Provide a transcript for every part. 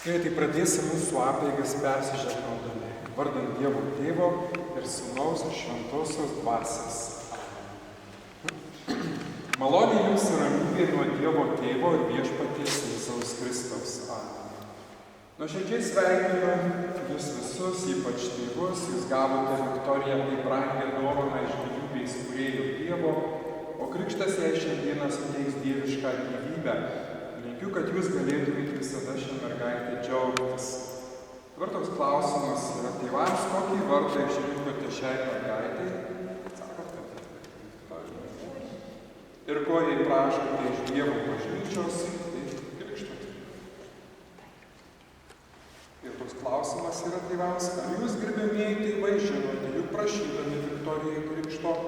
Ir tai pradėsim mūsų apeigas persižegnaudami, vardant Dievo Tėvo ir Sūnaus ir Šventosios Dvasios. Malonė jums ir ramybė nuo Dievo Tėvo ir Viešpaties Jėzaus Kristaus. Amen. Nuoširdžiai sveikinu jūs visus, ypač tėvus, jūs gavote Viktoriją kaip brangią dovaną iš gyvybės kūrėjo Dievo, o krikštas jai šiandieną suteiks dievišką gyvybę. Linkiu, kad jūs galėtumėte visada šią mergaitę džiaugtis. Dabar toks klausimas yra tėvams, kokį vardą išrinkote šiai mergaitei? Sakote, ir ko jai prašote iš Dievo bažnyčios, tai krikšto. Ir toks klausimas yra tėvams, ar jūs, gerbiamieji tėvai, žinote, juk prašydami Viktorijai krikšto,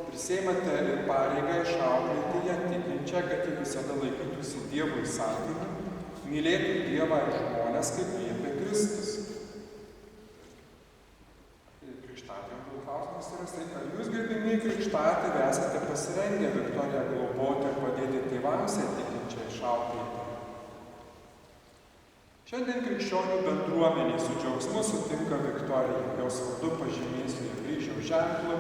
prisėmate ir pareigą išauklėti ją tikinčią, kad ji visada laikytųsi Dievo įsakymų, mylėtų Dievą ir žmones, kaip liepia Kristus. Krikštatėvių klausimas yra tai, ar jūs, gerbiamieji krikštatėviai, esate pasirengę Viktoriją globoti ir padėti tėvams ją tikinčią išauklėti? Šiandien krikščionių bendruomenė su džiaugsmu sutinka Viktoriją, jos vardu pažymėsiu ją kryžiaus ženklu,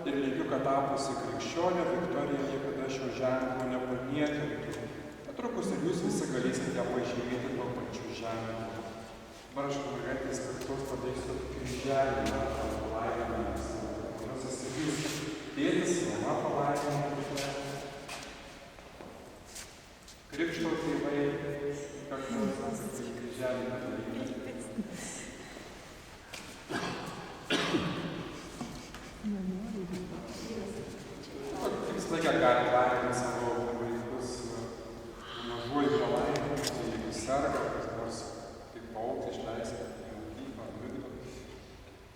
ir linkiu, kad tapusi krikščionė, Viktorija niekada šio ženklo nepaniekintų. Netrukus ir jūs visi galėsite ją pažymėti tuo pačiu ženklu. Dabar aš mergaitės kartos padarysiu kryželį, palaiminimą. Jos atsakys tėtis, mama palaiminimą. Krikšto tėvai, kartos atsakys kryželį padaryti. Laiką gali laiminti savo vaikus mažuoju palaiminimu, jeigu serga, kas nors kaip paukti išleisti į mokyklą, nudėlį.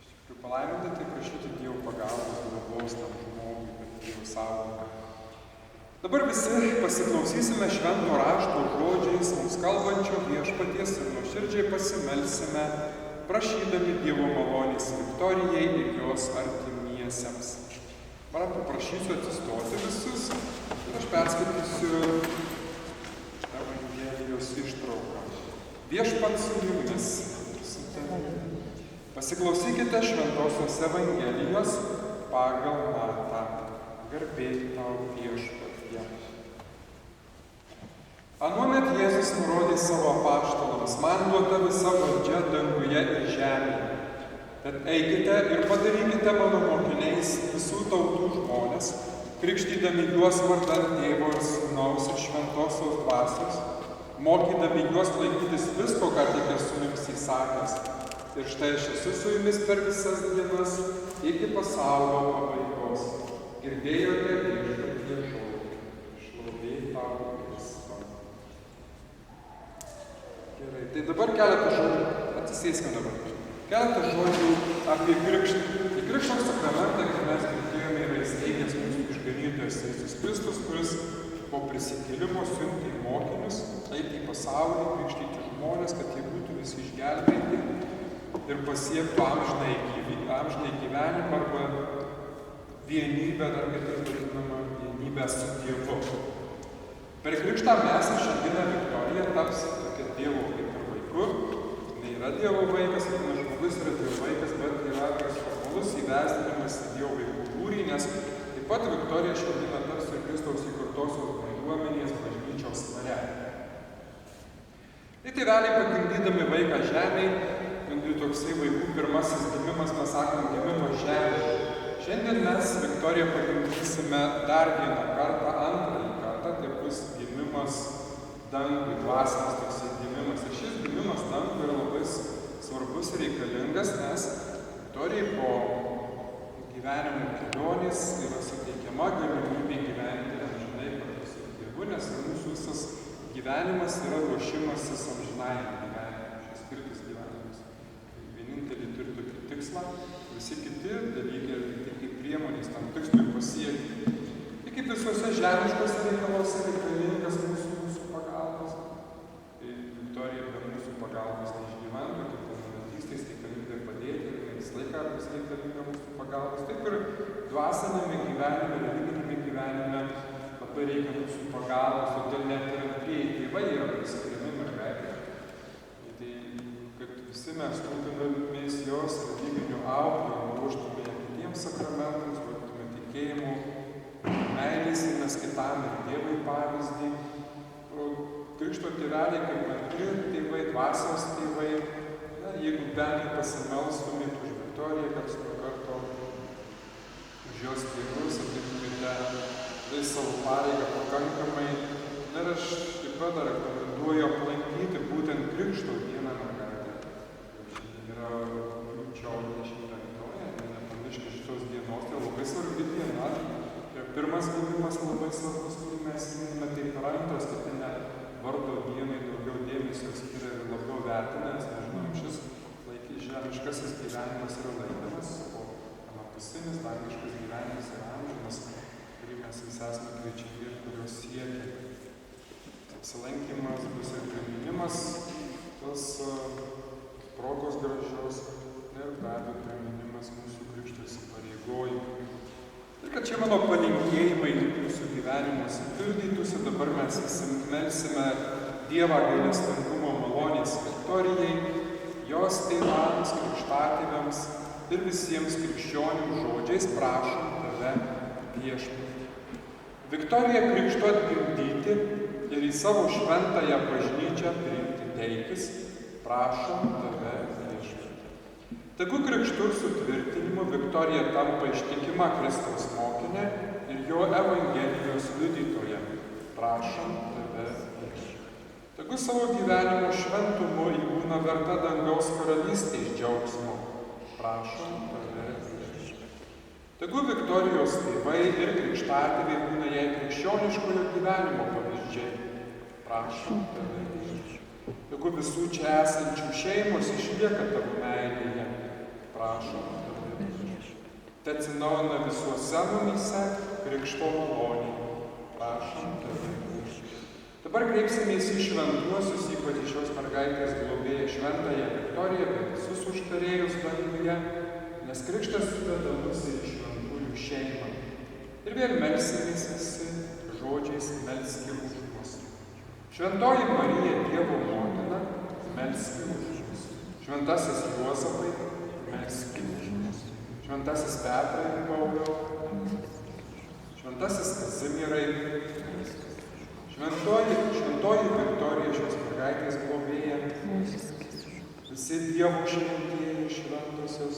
Iš tikrųjų palaiminti, tai prašyti Dievo pagalbos, globos tam žmogui, kad Dievo saugo. Dabar visi pasiklausysime švento rašto žodžiais mums kalbančio Viešpaties ir nuoširdžiai pasimelsime, prašydami Dievo malonės Viktorijai ir jos artimiesiems. Dabar paprašysiu atsistoti visus ir aš perskaitysiu Evangelijos ištrauką. Viešpats su jumis. Pasiklausykite šventosios Evangelijos pagal Matą. Garbė tau Viešpatie. Anuomet Jėzus nurodė savo apaštalams, man duota visa valdžia danguje ir žemėje. Tad eikite ir padarykite mano mokiniais visų tautų žmonės, krikštydami juos vardan Tėvo ir Sūnaus ir Šventosios Dvasios, mokydami juos laikytis visko, ką tik esu jums įsakęs. Ir štai aš esu su jumis per visas dienas iki pasaulio pabaigos. Girdėjote Viešpatie žodį. Šlovė tau Kristau. Gerai, tai dabar keletą žodžių. Atsisėskime dabar. Keletą žodžių apie krikštą. Tai krikšto sakramentą, kaip mes girdėjome, yra įsteigęs mūsų išganytojas Jėzus Kristus, kuris po prisikėlimo siuntė mokinius eiti į pasaulį, krikštyti žmonės, kad jie būtų visi išgelbėti ir pasiektų amžinąjį gyvenimą arba vienybę, dar kitaip vadinamą vienybę su Dievu. Per krikštą mes šiandieną Viktorija taps tokia Dievo kaip ir vaiku. Yra Dievo vaikas, ne žmogus yra Dievo vaikas, bet yra toks formalus įvesdinimas į Dievo vaikų būrį, nes taip pat Viktorija šiandieną taps ir Kristaus įkurtosios bendruomenės bažnyčios nare. Tai tėveliai pagimdydami vaiką žemėj, toksai vaikų pirmasis gimimas, mes sakom, gimimo žemėje. Šiandien mes Viktoriją pagimdysime dar vieną kartą, antrąjį kartą, tai bus gimimas dangui, dvasinis toksai gimimas. Ir šis gimimas dangui yra labai svarbus ir reikalingas, nes Viktorijai po gyvenimo kelionės yra suteikiama galimybė gyventi amžinai kartu su Dievu, nes mūsų visas gyvenimas yra ruošimasis amžinajam gyvenimui. Šis skirtas gyvenimas. Vienintelį turi tokį tikslą, visi kiti dalykai tai kaip priemonės tam tikslui pasiekti. Tai kaip visuose žemiškose reikaluose reikalingas mūsų pagalbos. Tai Viktorija be mūsų pagalbos neišgyventų, kaip pilnametystės reikalinga padėti ir visą laiką bus reikalinga mūsų pagalbos. Taip ir dvasinėme gyvenime, religinėme gyvenime labai reikia mūsų pagalbos, todėl net ir antrieji tėvai yra priskiriami mergaitė. Tai visi mes rūpinamės jos religiniu auklėjimu, ruoštume ją kitiems sakramentams, duotume tikėjimų, meilės vienas kitam ir Dievui pavyzdį. Krikšto tėveliai, kaip antri tėvai, dvasios tėvai, jeigu bent pasimelstumėt už Viktoriją, karts nuo karto, už jos tėvus, atliktumėte savo pareigą pakankamai. Ir aš taip pat rekomenduoju aplankyti būtent Krikšto dieną mergaitę. Šiandien yra rugpjūčio 25-oji, nepamirškite šitos dienos, tai labai svarbi diena. Pirmas gimimas labai svarbus, kurį mes minime, taip ir antras, kad net vardo dienai daugiau dėmesio skiria ir labiau vertina, nes nežinom, šis žemiškasis gyvenimas yra laikinas, o anapusinis, dangiškas gyvenimas yra amžinas, kurį mes visi esame kviečiami ir kurios siekia. Apsilankymas bus ir priminimas tos progos gražios ir be abejo priminimas mūsų krikšto įsipareigojimų. Ir kad čia mano palinkėjimai jūsų gyvenimuose pildytųsi, dabar mes visi melsime Dievą gailestingumo malonės Viktorijai, jos tėvams, krikštatėviams ir visiems krikščionių žodžiais prašom tave viešpatie. Viktoriją krikšto atgimdyti ir į savo šventąją bažnyčią priimti teikis, prašom tave viešpatie. Tegu krikštų ir sutvirtinimu Viktorija tampa ištikima Kristaus mokinė ir jo Evangelijos liudytoja. Prašom tave viešpatie. Tegu savo gyvenimo šventumu įbūna verta dangaus karalystės džiaugsmo. Prašom tave viešpatie. Tegu Viktorijos tėvai ir krikštatėviai būna jai krikščioniškojo gyvenimo pavyzdžiai. Prašom tave viešpatie. Tegu visų čia esančių šeimos išlieka tavo meilėje. Prašom tave viešpatie. Te atsinaujina visuose mumyse krikšto malonė. Prašom tave viešpatie. Dabar kreipsimės į šventuosius, ypač šios mergaitės globėją šventąją Viktoriją, bet visus užtarėjus danguje, nes krikštas sudeda mus į šventųjų šeimą. Ir vėl melsimės visi žodžiais melski už mus. Šventoji Marija, Dievo motina, melski už mus. Šventasis Juozapai, melski už mus. Šventasis Petrai ir Pauliau, šventasis Kazimierai, šventoji Viktorija, šios mergaitės globėja, visi Dievo šventieji šventosios.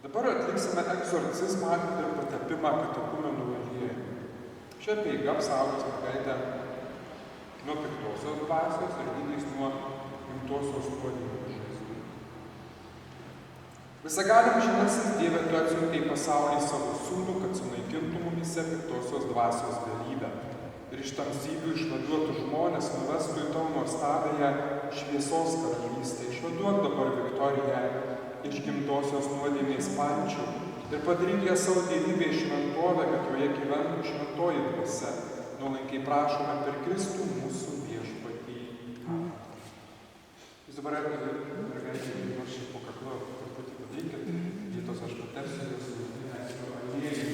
Dabar atliksime egzorcizmą ir patepimą katechumenų aliejumi. Šia apeiga apsaugos mergaitę nuo piktosios dvasios ir gydys nuo gimtosios nuodėmių žaizdų. Visagalim žinasis Dieve, tu atsiuntei į pasaulį savo sūnų, kad sunaikintų mumyse piktosios dvasios galybę ir iš tamsybių išvaduotų žmonės nuvestų į tavo nuostabiąją šviesos karalystę. Išvaduok dabar Viktoriją iš gimtosios nuodėmės pančių ir padaryk ją savo dievybę šventovę, kad joje gyventų šventoji dvasia. Nuolankiai prašome per Kristų mūsų viešpatį. Jūs dabar mergaitė, nors šiek po kaklo truputį padėkit, vietos aš patepsiu jūs aliejų.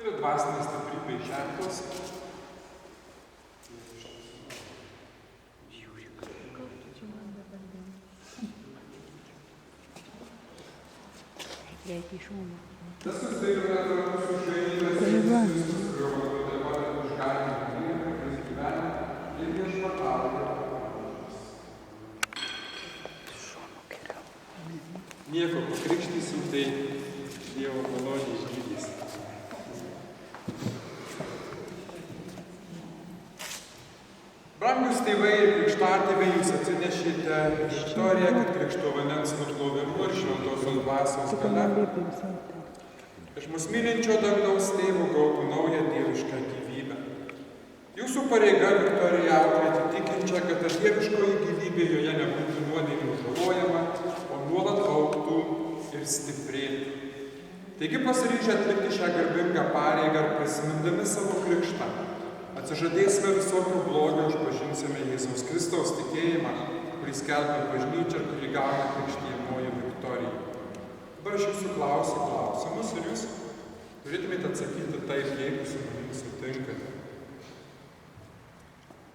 Ir dvasinės stiprybės ženklas. Tas susitikime tarp mūsų žaidybės ir visus, kurio taip pat užgalinti Dievą, kuris gyvena ir viešpatauja. Nieko pakrikštysim, tai Dievo malonė išgydys. Brangus tėvai ir krikštatėviai, jūs atsinešite Viktoriją, kad krikšto vandens nuplovimu ir šventosios dvasios galia iš mus mylinčio dangaus tėvo gautų naują dievišką gyvybę. Jūsų pareiga Viktoriją auklėti tikinčią, kad ta dieviškoji gyvybė joje nebūtų nuodėmių žalojama, o nuolat augtų ir stiprėtų. Taigi pasiryžę atlikti šią garbingą pareigą ir prisimindami savo krikštą, atsižadėsime visokio blogio, išpažinsime Jėzaus Kristaus tikėjimą, kurį skelbia bažnyčia ir kurį gauna krikštijamoji Viktorija. Dabar aš jūsų klausimus ir jūs turėtumėte galite atsakyti taip, jeigu su manimi sutinkate.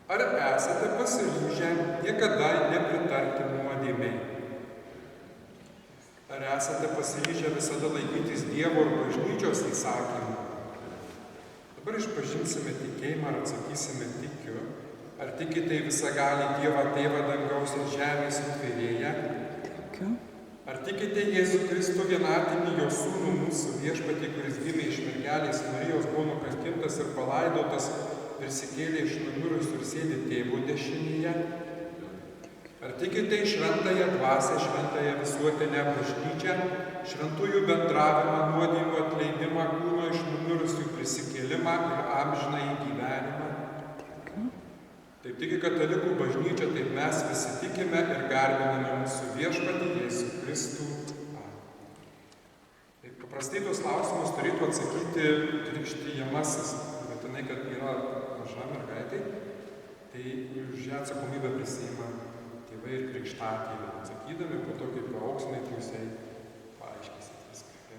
Ar esate pasiryžę niekada nepritarti nuodėmei? Ar esate pasiryžę visada laikytis Dievo ir bažnyčios įsakymų? Dabar išpažinsime tikėjimą ir atsakysime tikiu. Ar tikite į visagalį Dievą Tėvą dangaus ir žemės sutvėrėją? Tikiu. Ar tikite Jėzų Kristų vienatinį jo sūnų mūsų viešpatį, kuris gimė iš mergelės Marijos, buvo nukankintas ir palaidotas, prisikėlė iš numirusių ir sėdi Tėvo dešinėje? Ar tikite į šventąją dvasią, šventąją visuotinę bažnyčią, šventųjų bendravimą, nuodėmių atleidimą, kūno iš numirusių prisikėlimą ir amžinąjį gyvenimą? Taip tiki katalikų bažnyčia, taip mes visi tikime ir garbiname mūsų viešpatį Jėzų Kristų. Taip, paprastai tos klausimus turėtų atsakyti krikštijamasis, bet jinai, kad yra maža mergaitė, tai už ją atsakomybę prisiima tėvai ir krikštatėviai. Atsakydami po to, kaip paauksnai, pusiai paaiškėsit viską.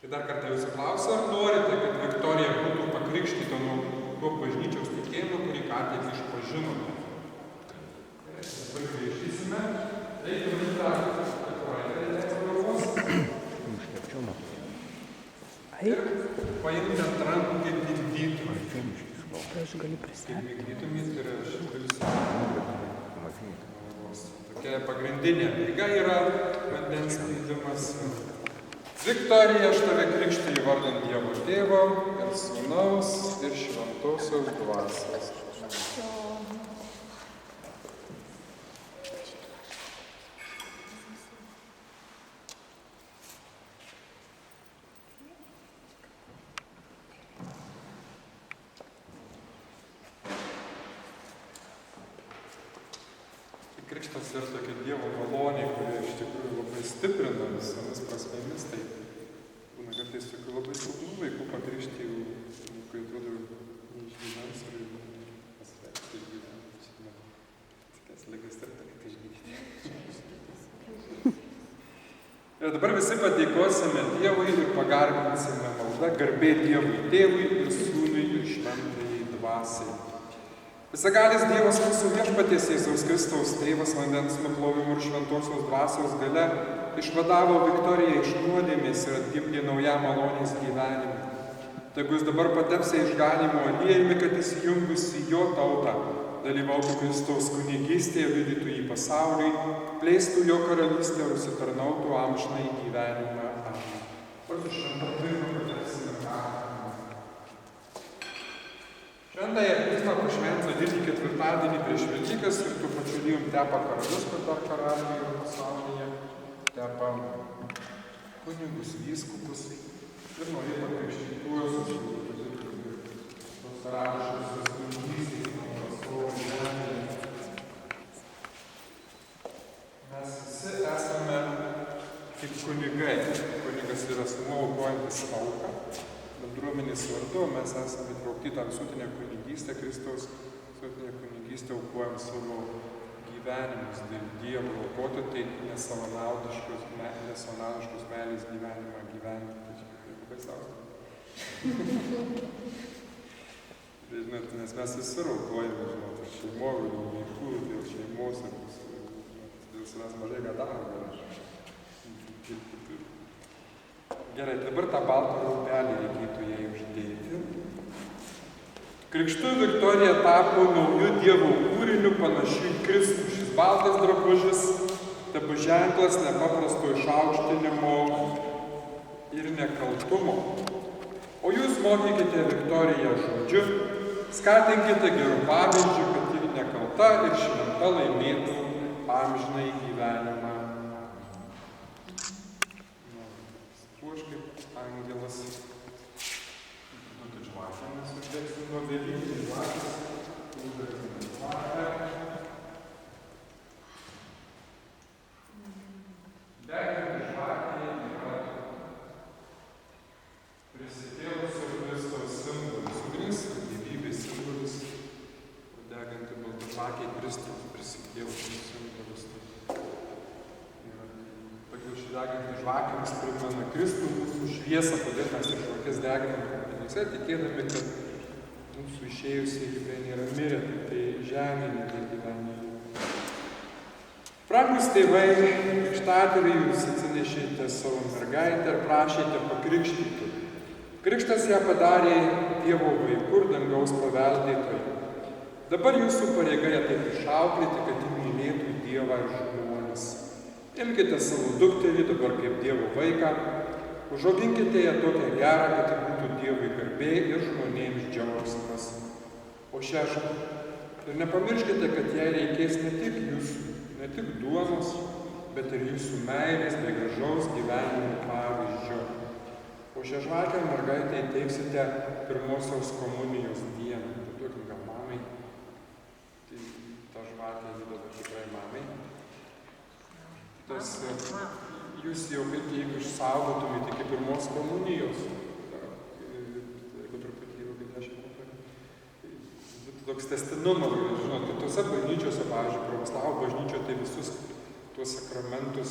Tai dar kartą jūsų klausiu, ar norite, kad Viktorija būtų pakrikštyta nuo tuo bažnyčios tikėjimu, kurį ką tik išpažinome? Dabar grįžtysime. Eikime į tą galvos. Ir paimti ant rankų kaip migdytumėt. Aš galiu prisimti. Kaip migdytumėt ir aš galiu tokia pagrindinė lyga yra vandens lydimas. Viktorija, aš tave krikštiju vardant Dievo Tėvo ir Sūnaus ir Šventosios Dvasios. Krikštas yra tokia Dievo malonė, kuri iš tikrųjų labai stiprina visomis prasmėmis. Tai būna kartais tokių labai silpnų vaikų pakrikštijų, kai atrodo neišgyvens ir pasveikti išgyventi. Tokias ligas ir reikia išgydyti. Ir dabar visi padėkosime Dievui ir pagarbinsime maldą garbė Dievui Tėvui ir Sūnui ir Šventajai Dvasiai. Visagalis Dievas mūsų viešpaties Jėzaus Kristaus Tėvas vandens nuplovimų ir Šventosios Dvasios galia išvadavo Viktoriją iš nuodėmės ir atgimdė naujam malonės gyvenimą. Tegu jis dabar pateps išganymo aliejumi, kad įsijungusi jo tautą dalyvautų Kristaus kunigystėje, liudytų jį pasauliui, plėstų jo karalystę ir užsitarnautų amžinąjį gyvenimą. Amen. Vardu šventą pirmą patersime kartą. Šventąją Krizmą pašventino didįjį ketvirtadienį prieš Velykas ir tuo pačiu lyjum tepa karalius, kad dar karaliai yra pasaulyje, tepa kunigus, vyskupus ir naujai pakrikštytuosius, tos karališkos kunigystės nuo pasaulio žemėje. Mes visi esame kaip kunigai. Kunigas yra asmuo aukojantis auką. Bendruomenės vardu mes esame įtraukti tą visuotinę kunigystę, Kristaus visuotinę kunigystę aukojam savo gyvenimus dėl Dievo, aukoti tai nesavanaudiškus meilės gyvenimą gyventi. Tai labai sausia. Žinot, nes mes visur aukojame, žinot, ir šeimoje, ir vaikų, dėl šeimos, ir dėl savęs mažai ką daro. Gerai, dabar tą baltą rūbelį reikėtų jai uždėti. Krikštu Viktorija tapo naujų Dievo kūriniu panašiu į Kristų. Šis baltas drabužis tebu ženklas nepaprasto išaukštinimo ir nekaltumo. O jūs mokykite Viktoriją žodžiu, skatinkite gerų pavyzdžių, kad ji nekalta ir šventa laimėtų amžinąjį gyvenimą. Angelas, būtų žvakę, mes uždėksim nuo vėlynį žvakės, uždėksim žvakę. Deginti žvakę yra prisikėlusio Kristaus simbolis, ugnis, gyvybės simbolis, deginti baltą žvakę Kristaus prisikėlusio simbolis. Pagal šį deginti žvakę mus primena Kristų, mūsų šviesą, kodėl mes iš žvakes deginam kapinėse, tikėdami, kad mūsų išėjusieji tikrai nėra mirę, tai žemėje gyvena. Brangūs tėvai, krikštatėviai, jūs atsinešėte savo mergaitę ir prašėte pakrikštyti. Krikštas ją padarė Dievo vaiku ir dangaus paveldėtoju. Dabar jūsų pareiga ją taip išauklėti, kad ji mylėtų Dievą ir žmones. Imkite savo dukterį dabar kaip Dievo vaiką, užauginkite ją tokią gerą, kad ji būtų Dievui garbė ir žmonėms džiaugsmas. O ir nepamirškite, kad jai reikės ne tik duonos, bet ir jūsų meilės bei gražaus gyvenimo pavyzdžio. O šią žvakę mergaitę įteiksite pirmosios komunijos dieną. Duokim gal mamai. Tai tą žvakę įdeda tikrai mamai. Jūs jau jeigu išsaugotumėte iki pirmos komunijos, jeigu truputį jau 10 metų, toks tęstinumas, žinot, kitose bažnyčiose, pavyzdžiui, pravoslavų bažnyčioje, tai visus tuos sakramentus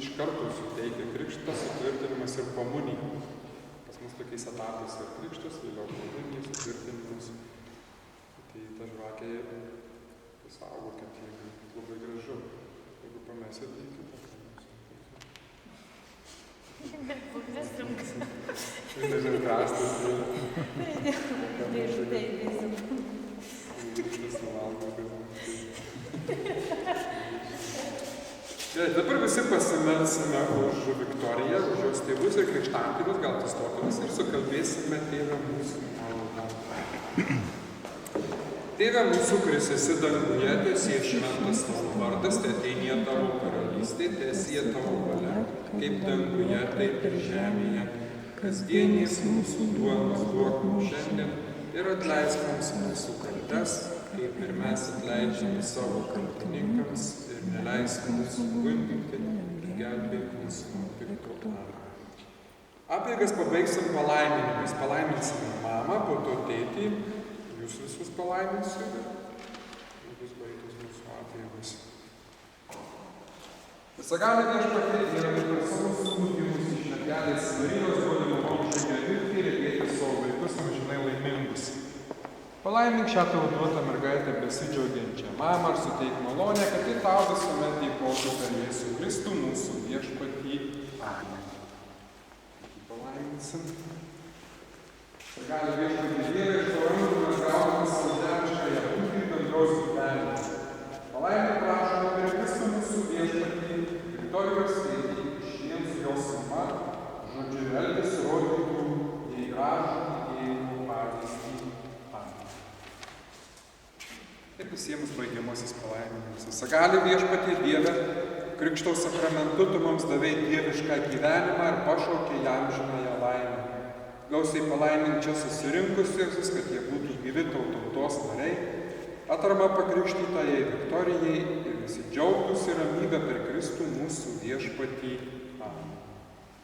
iš karto suteikia krikštas, sutvirtinimas ir komunija. Pas mus tokiais etapais ir krikštas, vėliau komunija, sutvirtinimas. Tai ta žvakė pasaugokit, jeigu labai gražu. Jeigu pamesit, tai kitą. Nežinau, krastas. Dabar visi pasimelsime už Viktoriją, už jos tėvus ir krikštatėvius, gal atsistotumės ir sukalbėsime Tėvę mūsų maldą. Tėve mūsų, kuris esi danguje, teesie šventas tavo vardas, teateinie tavo karalystė, teesie tavo valia, kaip danguje, taip ir žemėje. Kasdienės mūsų duonos duok mums šiandien ir atleisk mums mūsų kaltes, kaip ir mes atleidžiame savo kaltininkams ir neleisk mūsų gundyti, gelbėk mūsų nuo pikto. Apeigas pabaigsim palaiminimais. Palaiminsime mamą, po to tėtį, jūs visus palaiminsiu ir bus baigtos mūsų apeigas. Visagali Viešpatie, Dieve, per savo sūnų gimusį iš mergelės Marijos duodama mums šiandien viltį regėti savo vaikus amžinai laimingus. Palaimink šią tavo duotą mergaitę besidžiaugiančią mamą ir suteik malonę, kad tai tau visuomet dėkotų per Jėzų Kristų mūsų Viešpatį. Amen. Palaiminsim. Gali Viešpatį Dievą iš tavo rankų mes gauname savo žemiškąją būtį dangaus gyvenimą. Palaimink prašome per Kristų mūsų Viešpatį, Viktorijos tėtį, išvien su jos mama, žodžiu ir elgesį rodytų jai gražų tikėjimo pavyzdį. Ir visiems baigiamasis palaiminimas. Visagali Viešpatie Dieve, Krikšto sakramentu tu mums davei dievišką gyvenimą ir pašaukei amžinąją laimę. Gausiai palaimink čia susirinkusiuosius, kad jie būtų gyvi tautos nariai, atrama pakrikštytajai Viktorijai ir visi džiaugtųsi ramybę per Kristų mūsų Viešpatį. Amen.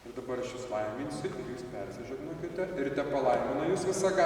Ir dabar aš jūs laiminsiu ir jūs persižegnokite ir te palaimina jūs visagali.